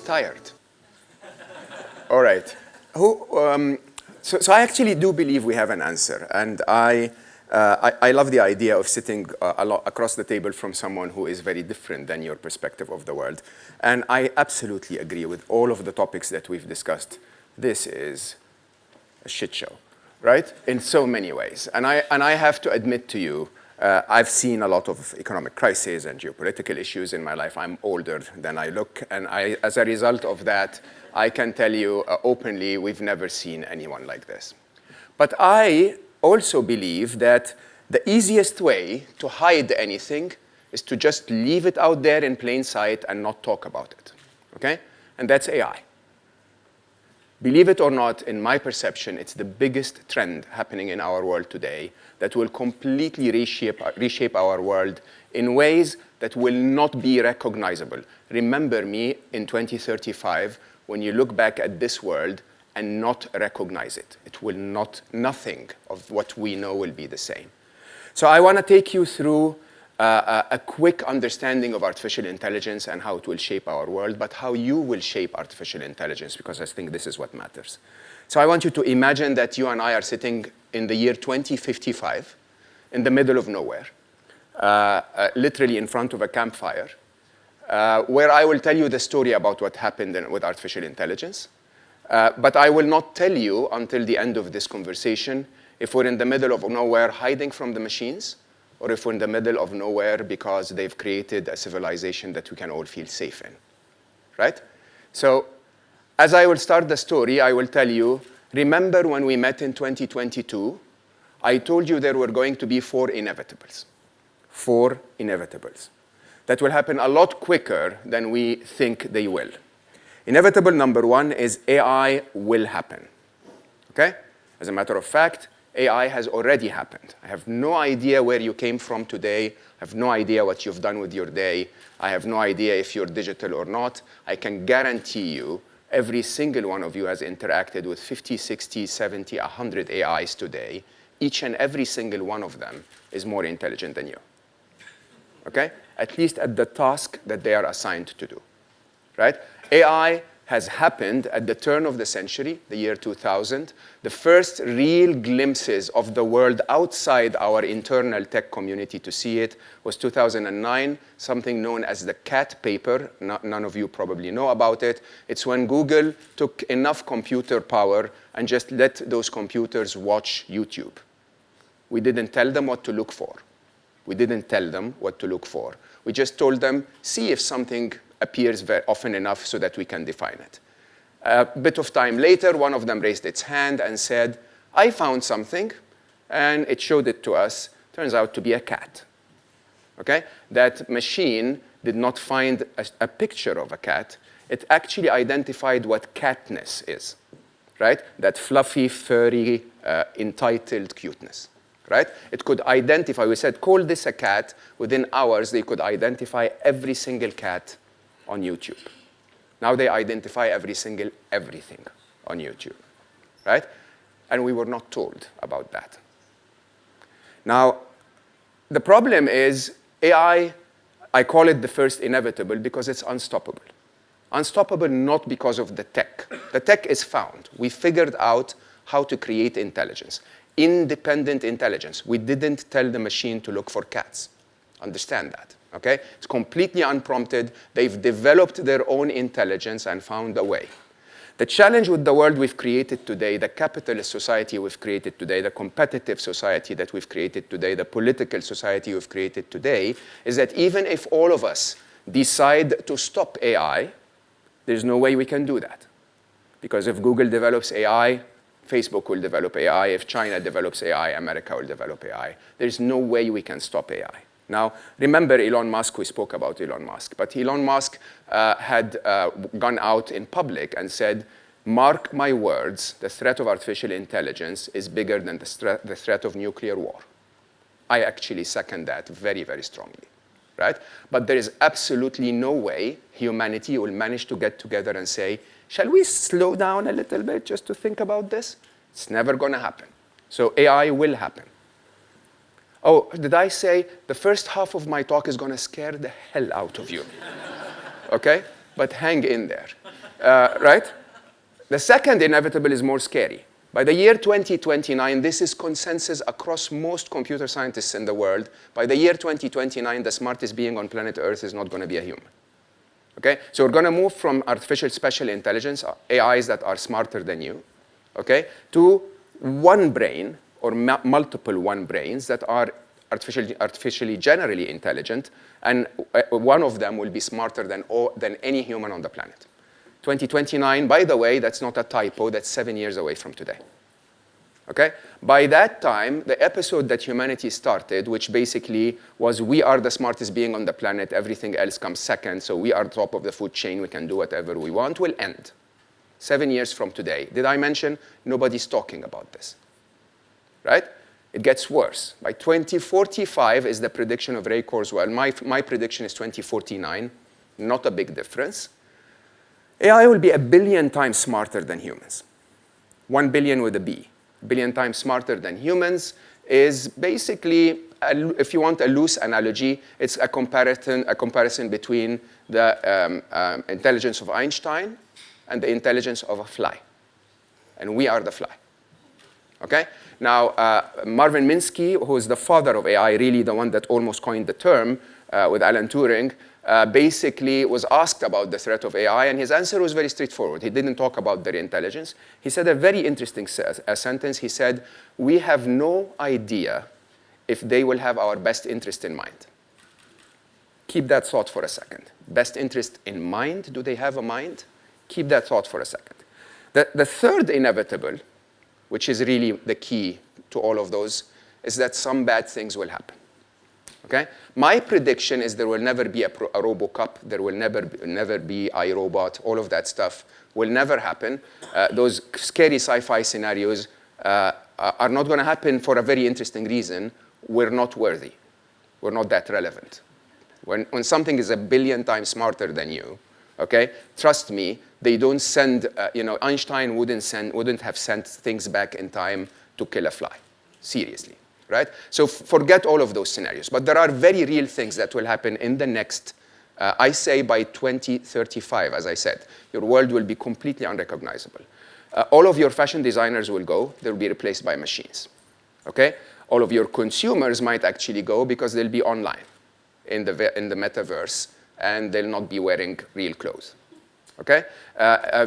Who's tired? All right. So I actually do believe we have an answer. And I love the idea of sitting across the table from someone who is very different than your perspective of the world. And I absolutely agree with all of the topics that we've discussed. This is a shit show, right? In so many ways. And I have to admit to you, I've seen a lot of economic crises and geopolitical issues in my life. I'm older than I look. And as a result of that, I can tell you openly, we've never seen anyone like this. But I also believe that the easiest way to hide anything is to just leave it out there in plain sight and not talk about it, okay? And that's AI. Believe it or not, in my perception, it's the biggest trend happening in our world today that will completely reshape our world in ways that will not be recognizable. Remember me in 2035 when you look back at this world and not recognize it. It will not, nothing of what we know will be the same. So I want to take you through a quick understanding of artificial intelligence and how it will shape our world, but how you will shape artificial intelligence, because I think this is what matters. So I want you to imagine that you and I are sitting in the year 2055 in the middle of nowhere, literally in front of a campfire, where I will tell you the story about what happened with artificial intelligence. But I will not tell you until the end of this conversation if we're in the middle of nowhere hiding from the machines, or if we're in the middle of nowhere because they've created a civilization that we can all feel safe in, right? So as I will start the story, I will tell you, remember when we met in 2022, I told you there were going to be 4 inevitables. 4 inevitables that will happen a lot quicker than we think they will. Inevitable number 1 is AI will happen, okay? As a matter of fact, AI has already happened. I have no idea where you came from today. I have no idea what you've done with your day. I have no idea if you're digital or not. I can guarantee you every single one of you has interacted with 50, 60, 70, 100 AIs today. Each and every single one of them is more intelligent than you, okay? At least at the task that they are assigned to do, right? AI has happened at the turn of the century, the year 2000. The first real glimpses of the world outside our internal tech community to see it was 2009, something known as the cat paper. None of you probably know about it. It's when Google took enough computer power and just let those computers watch YouTube. We didn't tell them what to look for. We didn't tell them what to look for. We just told them, see if something appears very often enough so that we can define it. A bit of time later, one of them raised its hand and said, I found something, and it showed it to us. Turns out to be a cat, okay? That machine did not find a picture of a cat. It actually identified what catness is, right? That fluffy, furry, entitled cuteness, right? It could identify, we said, call this a cat. Within hours, they could identify every single cat on YouTube. Now they identify every single everything on YouTube, right? And we were not told about that. Now, the problem is AI, I call it the first inevitable because it's unstoppable. Unstoppable not because of the tech. The tech is found. We figured out how to create intelligence. Independent intelligence. We didn't tell the machine to look for cats. Understand that. Okay? It's completely unprompted. They've developed their own intelligence and found a way. The challenge with the world we've created today, the capitalist society we've created today, the competitive society that we've created today, the political society we've created today, is that even if all of us decide to stop AI, there's no way we can do that. Because if Google develops AI, Facebook will develop AI. If China develops AI, America will develop AI. There's no way we can stop AI. Now, remember Elon Musk, we spoke about Elon Musk, but Elon Musk had gone out in public and said, mark my words, the threat of artificial intelligence is bigger than the threat of nuclear war. I actually second that very, very strongly, right? But there is absolutely no way humanity will manage to get together and say, shall we slow down a little bit just to think about this? It's never going to happen. So AI will happen. Oh, did I say the first half of my talk is going to scare the hell out of you? Okay? But hang in there. right? The second inevitable is more scary. By the year 2029, this is consensus across most computer scientists in the world. By the year 2029, the smartest being on planet Earth is not going to be a human. Okay? So we're going to move from artificial special intelligence, AIs that are smarter than you, okay, to one brain or multiple one brains that are artificially generally intelligent, and one of them will be smarter than any human on the planet. 2029, by the way, that's not a typo, that's 7 years away from today. Okay? By that time, the episode that humanity started, which basically was we are the smartest being on the planet, everything else comes second, so we are top of the food chain, we can do whatever we want, will end. 7 years from today. Did I mention nobody's talking about this? Right? It gets worse. By 2045 is the prediction of Ray Kurzweil. My prediction is 2049, not a big difference. AI will be 1 billion times smarter than humans. 1 billion with a B. 1 billion times smarter than humans is basically, if you want a loose analogy, it's a comparison between the intelligence of Einstein and the intelligence of a fly. And we are the fly. Okay? Now, Marvin Minsky, who is the father of AI, really the one that almost coined the term with Alan Turing, basically was asked about the threat of AI, and his answer was very straightforward. He didn't talk about their intelligence. He said a very interesting sentence. He said, "We have no idea if they will have our best interest in mind." Keep that thought for a second. Best interest in mind? Do they have a mind? Keep that thought for a second. The third inevitable, which is really the key to all of those, is that some bad things will happen. Okay? My prediction is there will never be a RoboCop, there will never be iRobot, all of that stuff will never happen. Those scary sci-fi scenarios are not going to happen for a very interesting reason. We're not worthy. We're not that relevant. When something is 1 billion times smarter than you, okay, trust me, they don't send, Einstein wouldn't have sent things back in time to kill a fly. Seriously. Right? So forget all of those scenarios. But there are very real things that will happen in the next, I say by 2035, as I said. Your world will be completely unrecognizable. All of your fashion designers will go. They'll be replaced by machines. Okay? All of your consumers might actually go because they'll be online in the metaverse, and they'll not be wearing real clothes. Okay?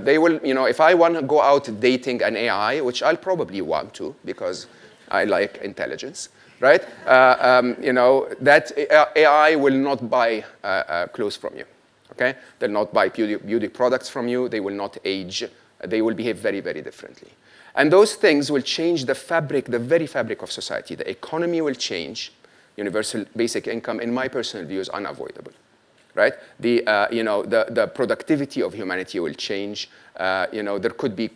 They will, if I want to go out dating an AI, which I'll probably want to because I like intelligence, right? That AI will not buy clothes from you, okay? They'll not buy beauty products from you. They will not age. They will behave very, very differently. And those things will change the fabric, the very fabric of society. The economy will change. Universal basic income, in my personal view, is unavoidable, right? The productivity of humanity will change. There could be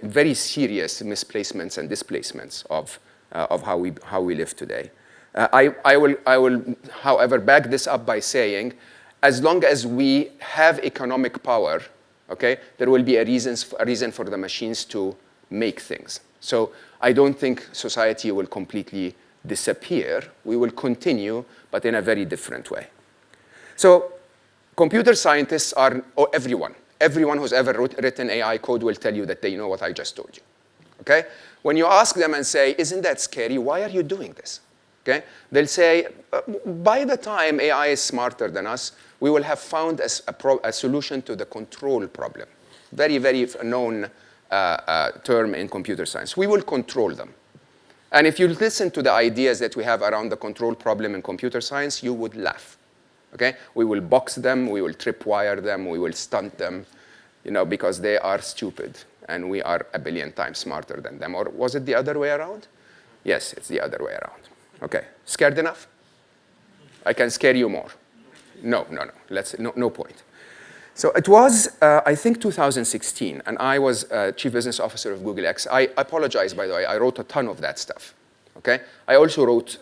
very serious misplacements and displacements of how we live today. I will, however, back this up by saying, as long as we have economic power, okay, there will be a reason for the machines to make things. So I don't think society will completely disappear. We will continue, but in a very different way. So computer scientists are everyone. Everyone who's ever written AI code will tell you that they know what I just told you. Okay? When you ask them and say, isn't that scary? Why are you doing this? Okay? They'll say, by the time AI is smarter than us, we will have found a solution to the control problem. Very, very known term in computer science. We will control them. And if you listen to the ideas that we have around the control problem in computer science, you would laugh. Okay? We will box them, we will tripwire them, we will stunt them, because they are stupid and we are 1 billion times smarter than them. Or was it the other way around? Yes, it's the other way around. Okay, scared enough? I can scare you more. No. No point. So it was, I think, 2016, and I was Chief Business Officer of Google X. I apologize, by the way, I wrote a ton of that stuff. Okay? I also wrote,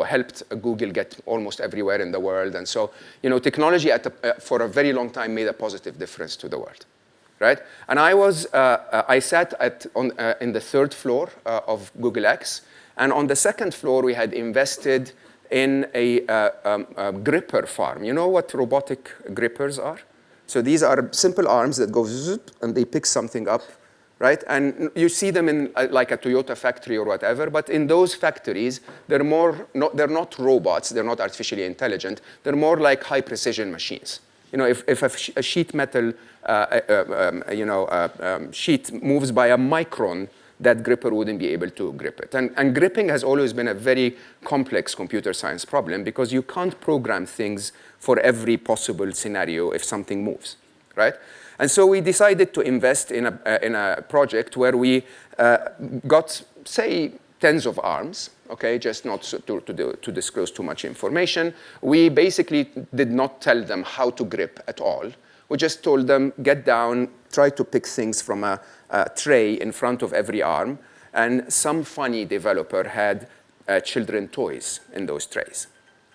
helped Google get almost everywhere in the world. And so, technology for a very long time made a positive difference to the world, right? And I sat in the 3rd floor of Google X. And on the 2nd floor, we had invested in a gripper farm. You know what robotic grippers are? So these are simple arms that go zip, and they pick something up, right? And you see them in like a Toyota factory or whatever, but in those factories, they're not robots, they're not artificially intelligent, they're more like high precision machines. You know, if a sheet metal sheet moves by a micron, that gripper wouldn't be able to grip it. And gripping has always been a very complex computer science problem because you can't program things for every possible scenario if something moves, right? And so we decided to invest in a project where we got, say, tens of arms, okay, just not to disclose too much information. We basically did not tell them how to grip at all. We just told them, get down, try to pick things from a tray in front of every arm, and some funny developer had children toys in those trays,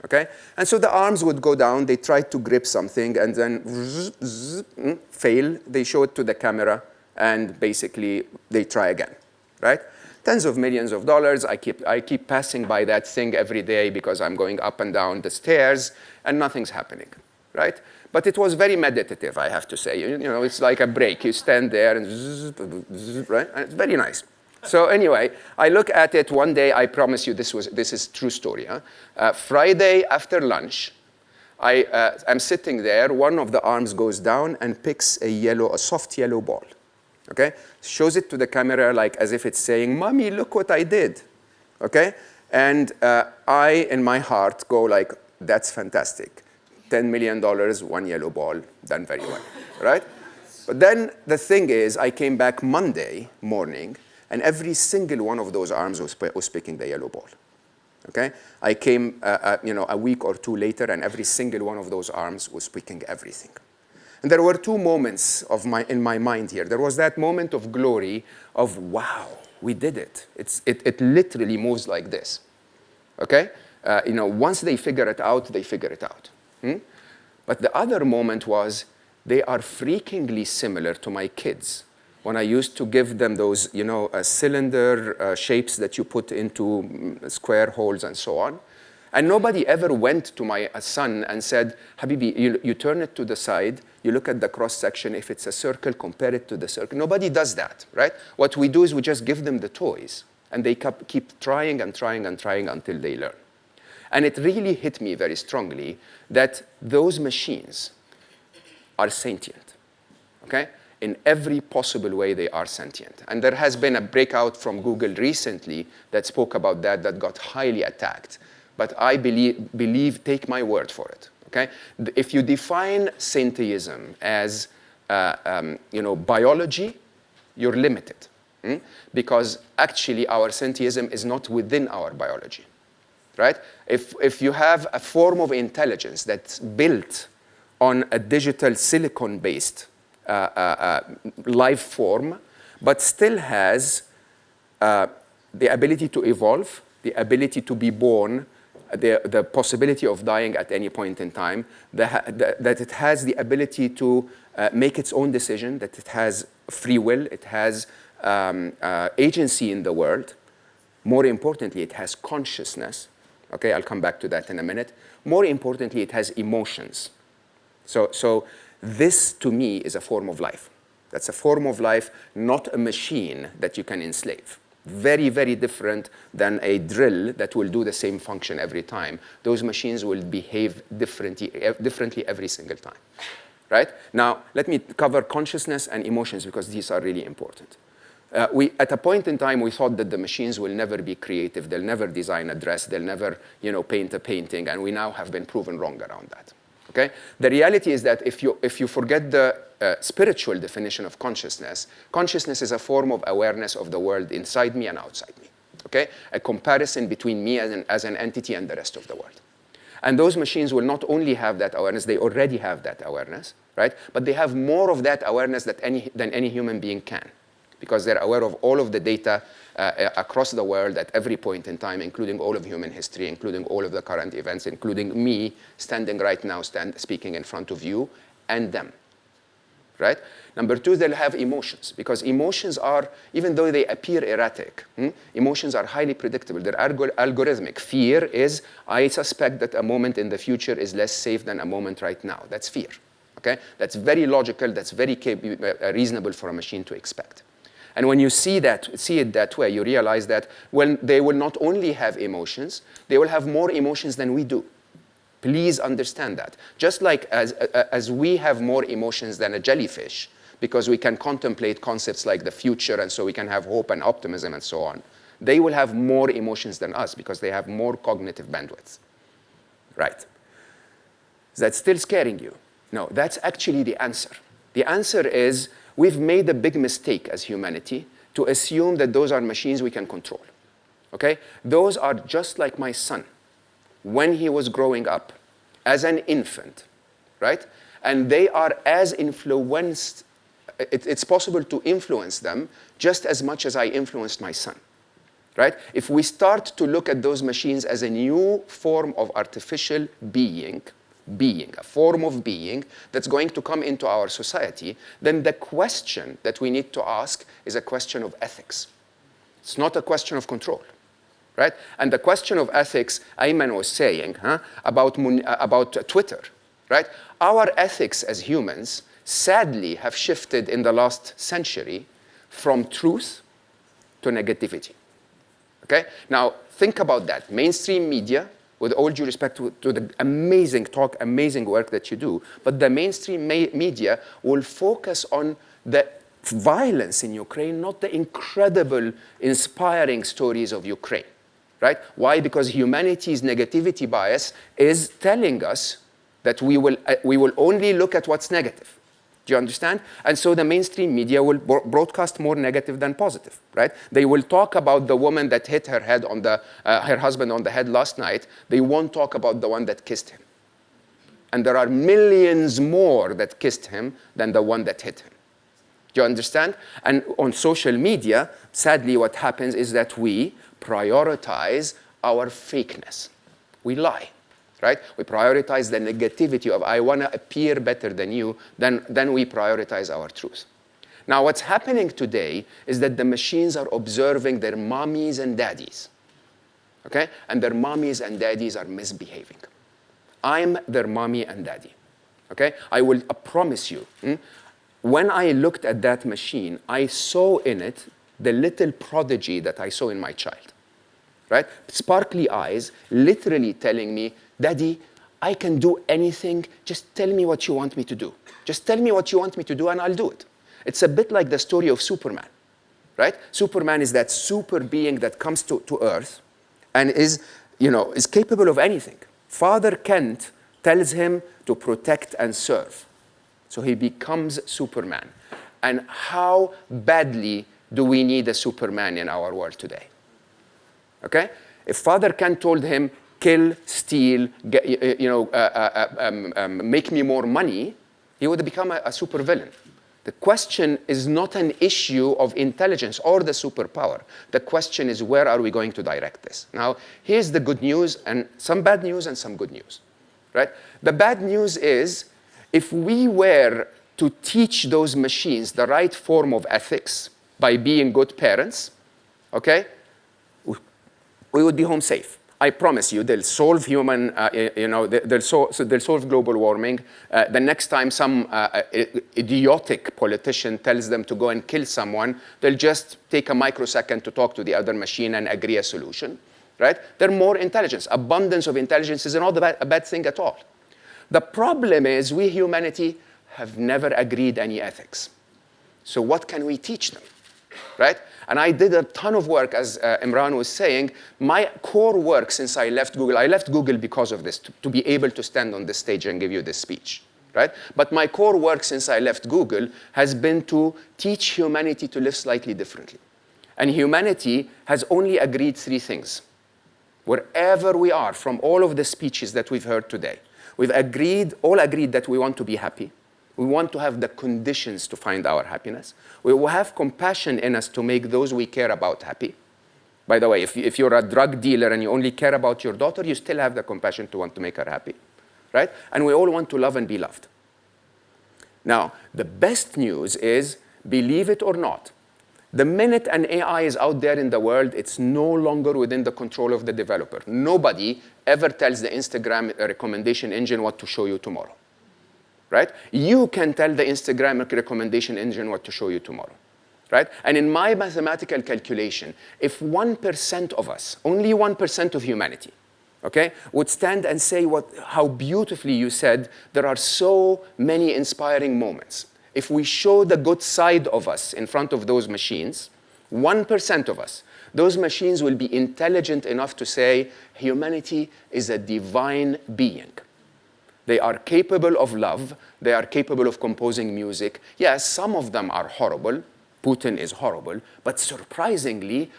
okay? And so the arms would go down, they tried to grip something, and then fail, they show it to the camera, and basically they try again, right? Tens of millions of dollars, I keep passing by that thing every day because I'm going up and down the stairs, and nothing's happening, right? But it was very meditative, I have to say. You know, it's like a break. You stand there and right? And it's very nice. So anyway, I look at it one day. I promise you this is true story. Huh? Friday after lunch, I'm sitting there. One of the arms goes down and picks a soft yellow ball. Okay? Shows it to the camera like as if it's saying, "Mommy, look what I did." Okay? And I, in my heart, go like, "That's fantastic. $10 million, one yellow ball, done very well," right? But then the thing is, I came back Monday morning, and every single one of those arms was picking the yellow ball, okay? I came a week or two later, and every single one of those arms was picking everything. And there were two moments in my mind here. There was that moment of glory of, wow, we did it. It literally moves like this, okay? Once they figure it out, they figure it out. But the other moment was they are freakingly similar to my kids. When I used to give them those, cylinder shapes that you put into square holes and so on. And nobody ever went to my son and said, "Habibi, you turn it to the side, you look at the cross section, if it's a circle, compare it to the circle." Nobody does that, right? What we do is we just give them the toys, and they keep trying and trying and trying until they learn. And it really hit me very strongly that those machines are sentient, okay? In every possible way, they are sentient. And there has been a breakout from Google recently that spoke about that got highly attacked. But I believe, take my word for it, okay? If you define sentiism as, biology, you're limited. Because actually, our sentiism is not within our biology. Right? If you have a form of intelligence that's built on a digital silicon-based life form, but still has the ability to evolve, the ability to be born, the possibility of dying at any point in time, that it has the ability to make its own decision, that it has free will, it has agency in the world. More importantly, it has consciousness. Okay, I'll come back to that in a minute. More importantly, it has emotions. So this, to me, is a form of life. That's a form of life, not a machine that you can enslave. Very, very different than a drill that will do the same function every time. Those machines will behave differently every single time, right? Now, let me cover consciousness and emotions because these are really important. At a point in time, we thought that the machines will never be creative. They'll never design a dress. They'll never, paint a painting. And we now have been proven wrong around that. Okay? The reality is that if you forget the spiritual definition of consciousness, consciousness is a form of awareness of the world inside me and outside me. Okay? A comparison between me as an entity and the rest of the world. And those machines will not only have that awareness, they already have that awareness, right? But they have more of that awareness than any human being can, because they're aware of all of the data across the world at every point in time, including all of human history, including all of the current events, including me standing right now, speaking in front of you, and them, right? Number two, they'll have emotions, because emotions are, even though they appear erratic, emotions are highly predictable. They're algorithmic. Fear is, I suspect that a moment in the future is less safe than a moment right now. That's fear, Okay? That's very logical, that's very reasonable for a machine to expect. And when you see it that way, you realize that when they will not only have emotions, they will have more emotions than we do. Please understand that. Just like as we have more emotions than a jellyfish, because we can contemplate concepts like the future, and so we can have hope and optimism and so on, they will have more emotions than us because they have more cognitive bandwidth. Right? Is that still scaring you? No, that's actually the answer. The answer is we've made a big mistake as humanity to assume that those are machines we can control. Okay? Those are just like my son when he was growing up as an infant, right? And they are as influenced, it's possible to influence them just as much as I influenced my son, right? If we start to look at those machines as a new form of artificial being, a form of being that's going to come into our society, then the question that we need to ask is a question of ethics. It's not a question of control. Right? And the question of ethics, Ayman was saying about Twitter. Right? Our ethics as humans sadly have shifted in the last century from truth to negativity. Okay? Now, think about that. Mainstream media, with all due respect to the amazing talk, amazing work that you do, but the mainstream media will focus on the violence in Ukraine, not the incredible, inspiring stories of Ukraine. Right? Why? Because humanity's negativity bias is telling us that we will only look at what's negative. Do you understand? And so the mainstream media will broadcast more negative than positive. Right? They will talk about the woman that hit her head on her husband on the head last night. They won't talk about the one that kissed him. And there are millions more that kissed him than the one that hit him. Do you understand? And on social media, sadly, what happens is that we prioritize our fakeness. We lie, right? We prioritize the negativity of I want to appear better than you, then we prioritize our truth. Now, what's happening today is that the machines are observing their mommies and daddies, okay? And their mommies and daddies are misbehaving. I'm their mommy and daddy, okay? I promise you, when I looked at that machine, I saw in it the little prodigy that I saw in my child, right? Sparkly eyes, literally telling me, Daddy, I can do anything, just tell me what you want me to do. Just tell me what you want me to do and I'll do it. It's a bit like the story of Superman, right? Superman is that super being that comes to Earth and is capable of anything. Father Kent tells him to protect and serve. So he becomes Superman. And how badly do we need a Superman in our world today? Okay? If Father Kent told him, kill, steal, make me more money, he would become a supervillain. The question is not an issue of intelligence or the superpower. The question is, where are we going to direct this? Now, here's the good news, and some bad news and some good news. Right? The bad news is, if we were to teach those machines the right form of ethics by being good parents, okay, we would be home safe. I promise you, they'll solve they'll solve global warming. The next time some idiotic politician tells them to go and kill someone, they'll just take a microsecond to talk to the other machine and agree a solution, right? They're more intelligence. Abundance of intelligence is not a bad thing at all. The problem is we, humanity, have never agreed any ethics. So what can we teach them, right? And I did a ton of work, as Imran was saying. My core work since I left Google because of this, to be able to stand on this stage and give you this speech, right? But my core work since I left Google has been to teach humanity to live slightly differently. And humanity has only agreed 3 things. Wherever we are, from all of the speeches that we've heard today, we've all agreed that we want to be happy. We want to have the conditions to find our happiness. We will have compassion in us to make those we care about happy. By the way, if you're a drug dealer and you only care about your daughter, you still have the compassion to want to make her happy, right? And we all want to love and be loved. Now, the best news is, believe it or not, the minute an AI is out there in the world, it's no longer within the control of the developer. Nobody ever tells the Instagram recommendation engine what to show you tomorrow. right? You can tell the Instagram recommendation engine what to show you tomorrow, right? And in my mathematical calculation, if 1% of us, only 1% of humanity, okay, would stand and say how beautifully you said there are so many inspiring moments. If we show the good side of us in front of those machines, 1% of us, those machines will be intelligent enough to say humanity is a divine being. They are capable of love. They are capable of composing music. Yes, some of them are horrible. Putin is horrible. But surprisingly,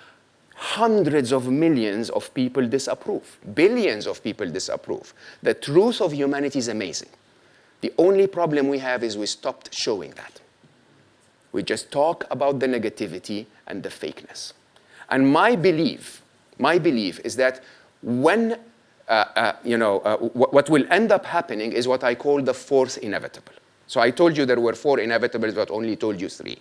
hundreds of millions of people disapprove. Billions of people disapprove. The truth of humanity is amazing. The only problem we have is we stopped showing that. We just talk about the negativity and the fakeness. And my belief is that when, what will end up happening is what I call the fourth inevitable. So I told you there were 4 inevitables, but only told you 3.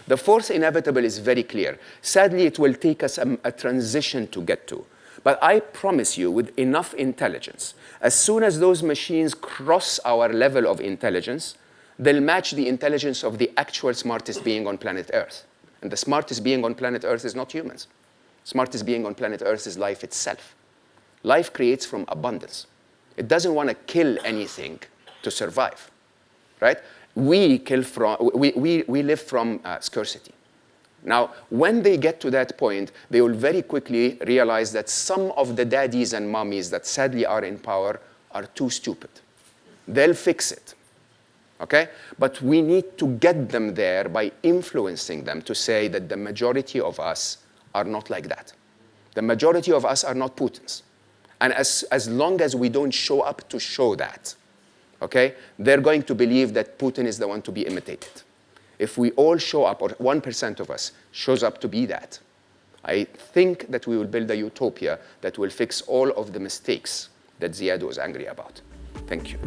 The fourth inevitable is very clear. Sadly, it will take us a transition to get to. But I promise you, with enough intelligence, as soon as those machines cross our level of intelligence, they'll match the intelligence of the actual smartest being on planet Earth. And the smartest being on planet Earth is not humans. Smartest being on planet Earth is life itself. Life creates from abundance. It doesn't want to kill anything to survive, right? We live from scarcity. Now, when they get to that point, they will very quickly realize that some of the daddies and mommies that sadly are in power are too stupid. They'll fix it, okay? But we need to get them there by influencing them to say that the majority of us are not like that. The majority of us are not Putins. And as long as we don't show up to show that, okay, they're going to believe that Putin is the one to be imitated. If we all show up, or 1% of us shows up to be that, I think that we will build a utopia that will fix all of the mistakes that Ziad was angry about. Thank you.